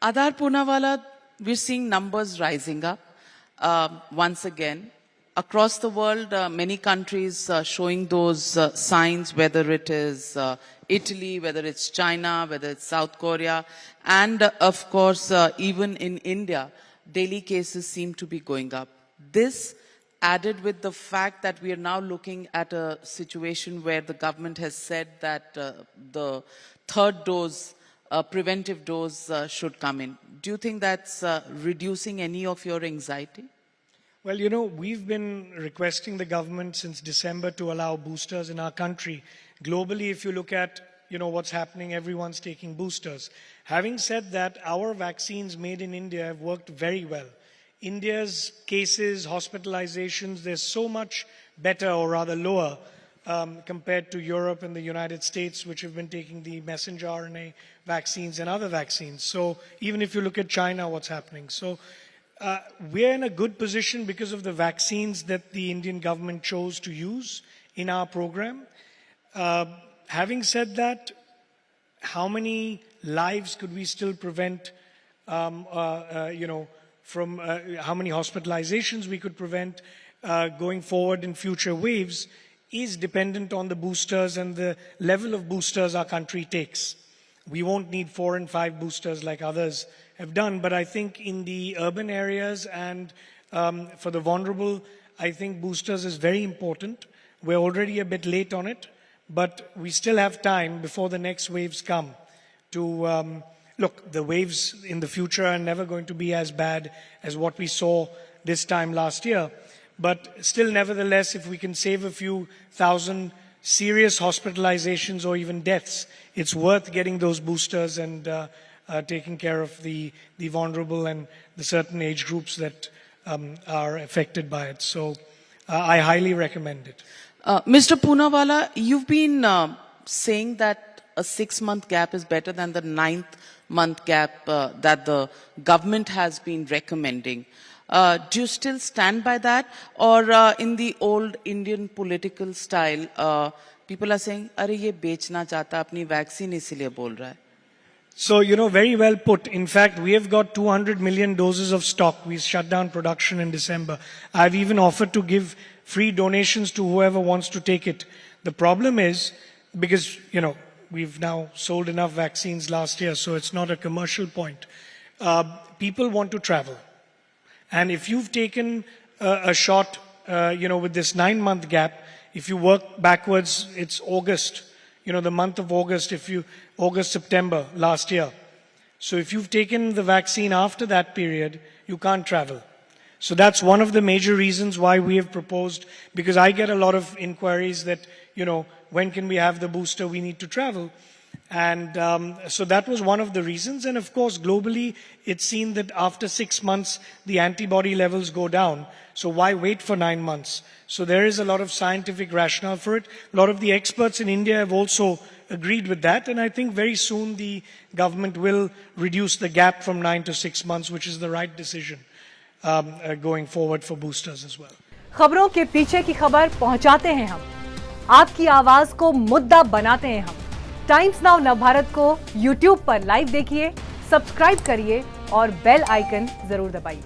Adar Poonawalla, we're seeing numbers rising up once again. Across the world, many countries showing those signs, whether it is Italy, whether it's China, whether it's South Korea, and of course, even in India, daily cases seem to be going up. This added with the fact that we are now looking at a situation where the government has said that the third dose, preventive dose should come in. Do you think that's reducing any of your anxiety? Well, you know, we've been requesting the government since December to allow boosters in our country. Globally, if you look at, what's happening, everyone's taking boosters. Having said that, our vaccines made in India have worked very well. India's cases, hospitalizations, they're so much better, or rather lower, compared to Europe and the United States, which have been taking the messenger RNA vaccines and other vaccines. So even if you look at China, what's happening. So we're in a good position because of the vaccines that the Indian government chose to use in our program. Having said that, how many lives could we still prevent, from how many hospitalizations we could prevent going forward in future waves is dependent on the boosters and the level of boosters our country takes. We won't need 4 and 5 boosters like others have done, but I think in the urban areas and for the vulnerable, I think boosters is very important. We're already a bit late on it, but we still have time before the next waves come to look, the waves in the future are never going to be as bad as what we saw this time last year. But still, nevertheless, if we can save a few thousand serious hospitalizations or even deaths, it's worth getting those boosters and taking care of the vulnerable and the certain age groups that are affected by it. So I highly recommend it. Mr. Poonawalla, you've been saying that a 6-month gap is better than the 9th-month gap that the government has been recommending. Do you still stand by that? Or in the old Indian political style, people are saying, "Arey ye bechna chahta, apni vaccine isliye bol raha hai." So, very well put. In fact, we have got 200 million doses of stock. We shut down production in December. I've even offered to give free donations to whoever wants to take it. The problem is, because, we've now sold enough vaccines last year, so it's not a commercial point. People want to travel. And if you've taken a shot, with this 9-month gap, if you work backwards, it's August, the month of August, August, September last year. So if you've taken the vaccine after that period, you can't travel. So that's one of the major reasons why we have proposed, because I get a lot of inquiries that, when can we have the booster? We need to travel. And so that was one of the reasons. And of course, globally, it's seen that after 6 months, the antibody levels go down. So why wait for 9 months? So there is a lot of scientific rationale for it. A lot of the experts in India have also agreed with that. And I think very soon the government will reduce the gap from 9 to 6 months, which is the right decision going forward for boosters as well. खबरों के पीछे की खबर पहुंचाते हैं हम, आपकी आवाज को मुद्दा बनाते हैं हम। टाइम्स नाउ नवभारत को YouTube पर लाइव देखिए, सब्सक्राइब करिए और बेल आइकन जरूर दबाइए।